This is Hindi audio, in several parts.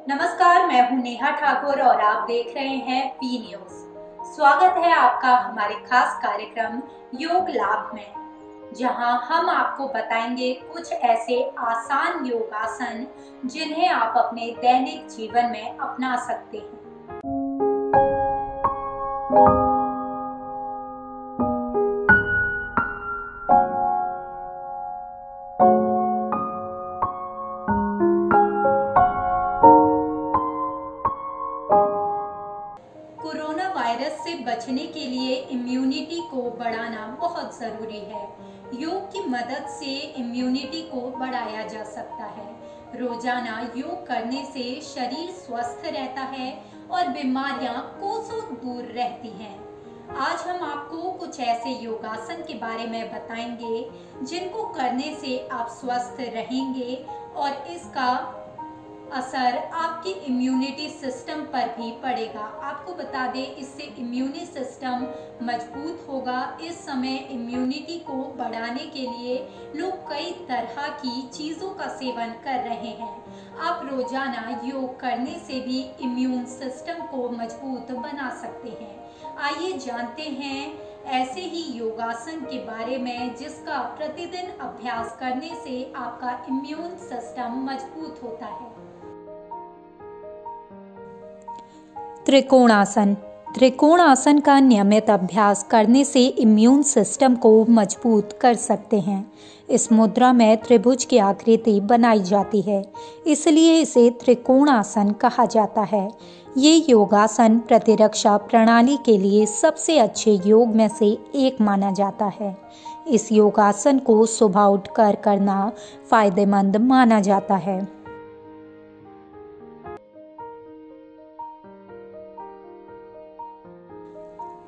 नमस्कार, मैं हूं नेहा ठाकुर और आप देख रहे हैं पी न्यूज। स्वागत है आपका हमारे खास कार्यक्रम योग लाभ में, जहां हम आपको बताएंगे कुछ ऐसे आसान योगासन जिन्हें आप अपने दैनिक जीवन में अपना सकते हैं। कोरोना वायरस से बचने के लिए इम्यूनिटी को बढ़ाना बहुत ज़रूरी है। योग की मदद से इम्यूनिटी को बढ़ाया जा सकता है। रोजाना योग करने से शरीर स्वस्थ रहता है और बीमारियां कोसों दूर रहती हैं। आज हम आपको कुछ ऐसे योगासन के बारे में बताएंगे जिनको करने से आप स्वस्थ रहेंगे और इसका असर आपके इम्यूनिटी सिस्टम पर भी पड़ेगा। आपको बता दें, इससे इम्यूनी सिस्टम मजबूत होगा। इस समय इम्यूनिटी को बढ़ाने के लिए लोग कई तरह की चीज़ों का सेवन कर रहे हैं। आप रोजाना योग करने से भी इम्यून सिस्टम को मजबूत बना सकते हैं। आइए जानते हैं ऐसे ही योगासन के बारे में जिसका प्रतिदिन अभ्यास करने से आपका इम्यून सिस्टम मजबूत होता है। त्रिकोणासन। त्रिकोणासन का नियमित अभ्यास करने से इम्यून सिस्टम को मजबूत कर सकते हैं। इस मुद्रा में त्रिभुज की आकृति बनाई जाती है, इसलिए इसे त्रिकोणासन कहा जाता है। ये योगासन प्रतिरक्षा प्रणाली के लिए सबसे अच्छे योग में से एक माना जाता है। इस योगासन को सुबह उठकर करना फायदेमंद माना जाता है।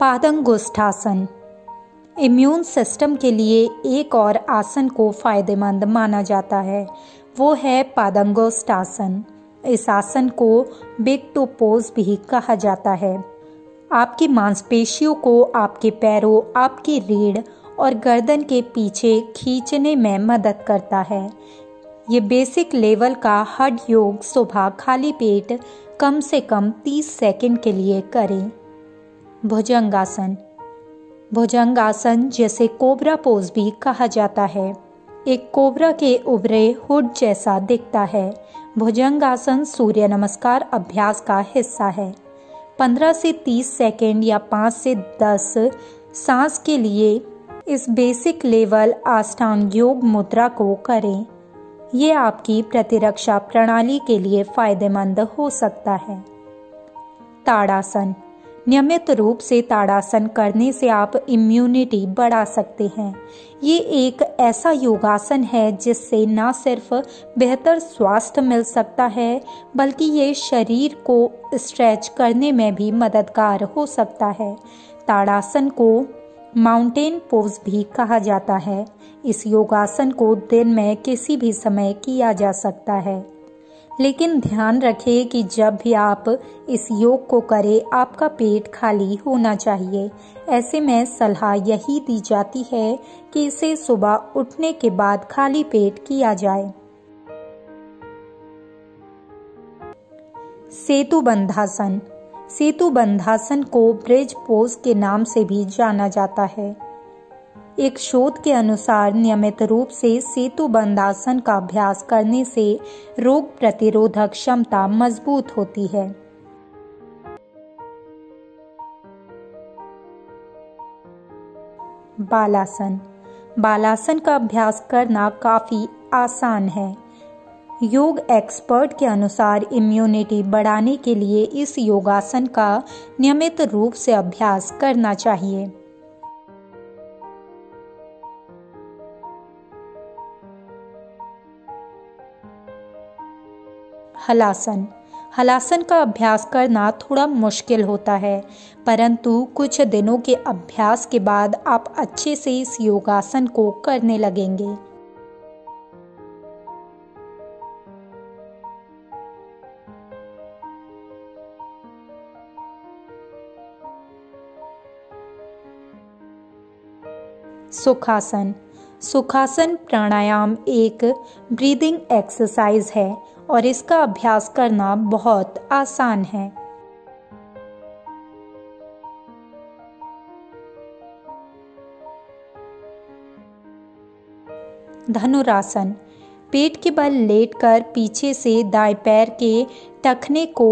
पादंगुष्ठासन। इम्यून सिस्टम के लिए एक और आसन को फायदेमंद माना जाता है, वो है पादंगुष्ठासन। इस आसन को बिग टो पोज भी कहा जाता है। आपकी मांसपेशियों को आपके पैरों, आपकी रीढ़ और गर्दन के पीछे खींचने में मदद करता है। ये बेसिक लेवल का हड योग सुबह खाली पेट कम से कम 30 सेकंड के लिए करें। भुजंगासन। भुजंगासन जिसे कोबरा पोज भी कहा जाता है, एक कोबरा के उभरे हुड जैसा दिखता है। भुजंगासन सूर्य नमस्कार अभ्यास का हिस्सा है। 15 से 30 सेकंड या 5 से 10 सांस के लिए इस बेसिक लेवल अष्टांग योग मुद्रा को करें। ये आपकी प्रतिरक्षा प्रणाली के लिए फायदेमंद हो सकता है। ताड़ासन। नियमित रूप से ताड़ासन करने से आप इम्यूनिटी बढ़ा सकते हैं। ये एक ऐसा योगासन है जिससे न सिर्फ बेहतर स्वास्थ्य मिल सकता है, बल्कि ये शरीर को स्ट्रेच करने में भी मददगार हो सकता है। ताड़ासन को माउंटेन पोज भी कहा जाता है। इस योगासन को दिन में किसी भी समय किया जा सकता है, लेकिन ध्यान रखें कि जब भी आप इस योग को करें, आपका पेट खाली होना चाहिए। ऐसे में सलाह यही दी जाती है कि इसे सुबह उठने के बाद खाली पेट किया जाए। सेतुबंधासन। सेतुबंधासन को ब्रिज पोज के नाम से भी जाना जाता है। एक शोध के अनुसार नियमित रूप से सेतुबंधासन का अभ्यास करने से रोग प्रतिरोधक क्षमता मजबूत होती है। बालासन। बालासन का अभ्यास करना काफी आसान है। योग एक्सपर्ट के अनुसार इम्यूनिटी बढ़ाने के लिए इस योगासन का नियमित रूप से अभ्यास करना चाहिए। हलासन। हलासन का अभ्यास करना थोड़ा मुश्किल होता है, परंतु कुछ दिनों के अभ्यास के बाद आप अच्छे से इस योगासन को करने लगेंगे। सुखासन। सुखासन प्राणायाम एक ब्रीदिंग एक्सरसाइज है और इसका अभ्यास करना बहुत आसान है। धनुरासन। पेट के बल लेटकर पीछे से दाएं पैर के टखने को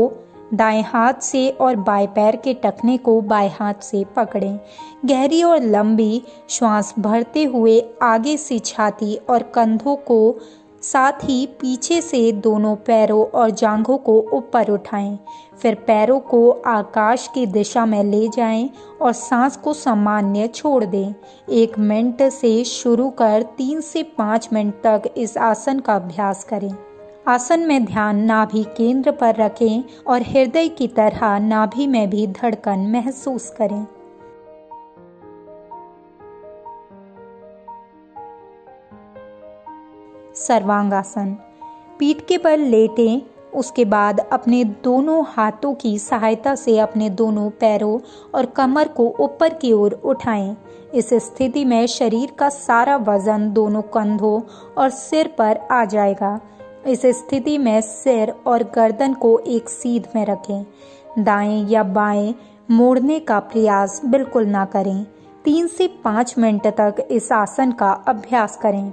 दाएं हाथ से और बाएं पैर के टखने को बाएं हाथ से पकड़ें। गहरी और लंबी श्वास भरते हुए आगे से छाती और कंधों को, साथ ही पीछे से दोनों पैरों और जांघों को ऊपर उठाएं। फिर पैरों को आकाश की दिशा में ले जाएं और सांस को सामान्य छोड़ दें। 1 मिनट से शुरू कर 3 से 5 मिनट तक इस आसन का अभ्यास करें। आसन में ध्यान नाभि केंद्र पर रखें और हृदय की तरह नाभि में भी धड़कन महसूस करें। सर्वांगासन। पीठ के बल लेटें, उसके बाद अपने दोनों हाथों की सहायता से अपने दोनों पैरों और कमर को ऊपर की ओर उठाएं। इस स्थिति में शरीर का सारा वजन दोनों कंधों और सिर पर आ जाएगा। इस स्थिति में सिर और गर्दन को एक सीध में रखें। दाएं या बाएं मोड़ने का प्रयास बिल्कुल ना करें। 3 से 5 मिनट तक इस आसन का अभ्यास करें।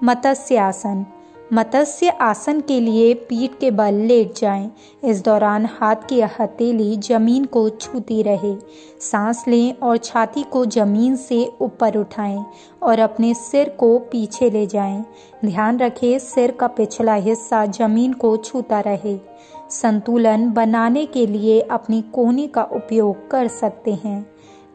मत्स्य आसन। मत्स्य आसन के लिए पीठ के बल लेट जाएं। इस दौरान हाथ की हथेली जमीन को छूती रहे। सांस लें और छाती को जमीन से ऊपर उठाएं और अपने सिर को पीछे ले जाएं। ध्यान रखें सिर का पिछला हिस्सा जमीन को छूता रहे। संतुलन बनाने के लिए अपनी कोहनी का उपयोग कर सकते हैं।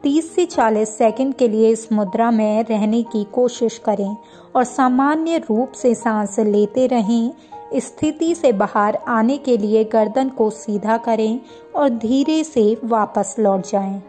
30 से 40 सेकंड के लिए इस मुद्रा में रहने की कोशिश करें और सामान्य रूप से सांस लेते रहें। स्थिति से बाहर आने के लिए गर्दन को सीधा करें और धीरे से वापस लौट जाएं।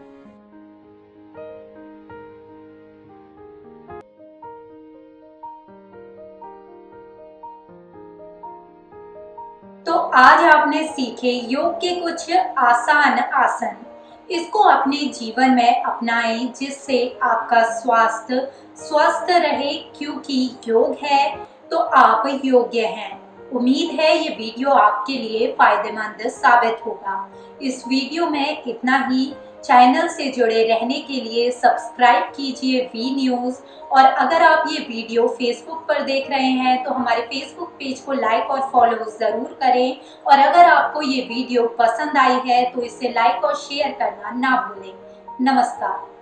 तो आज आपने सीखे योग के कुछ आसान आसन। इसको अपने जीवन में अपनाएं जिससे आपका स्वास्थ्य स्वस्थ रहे, क्योंकि योग है तो आप योग्य हैं। उम्मीद है ये वीडियो आपके लिए फायदेमंद साबित होगा। इस वीडियो में इतना ही। चैनल से जुड़े रहने के लिए सब्सक्राइब कीजिए वी न्यूज़, और अगर आप ये वीडियो फेसबुक पर देख रहे हैं तो हमारे फेसबुक पेज को लाइक और फॉलो ज़रूर करें। और अगर आपको ये वीडियो पसंद आई है तो इसे लाइक और शेयर करना ना भूलें। नमस्कार।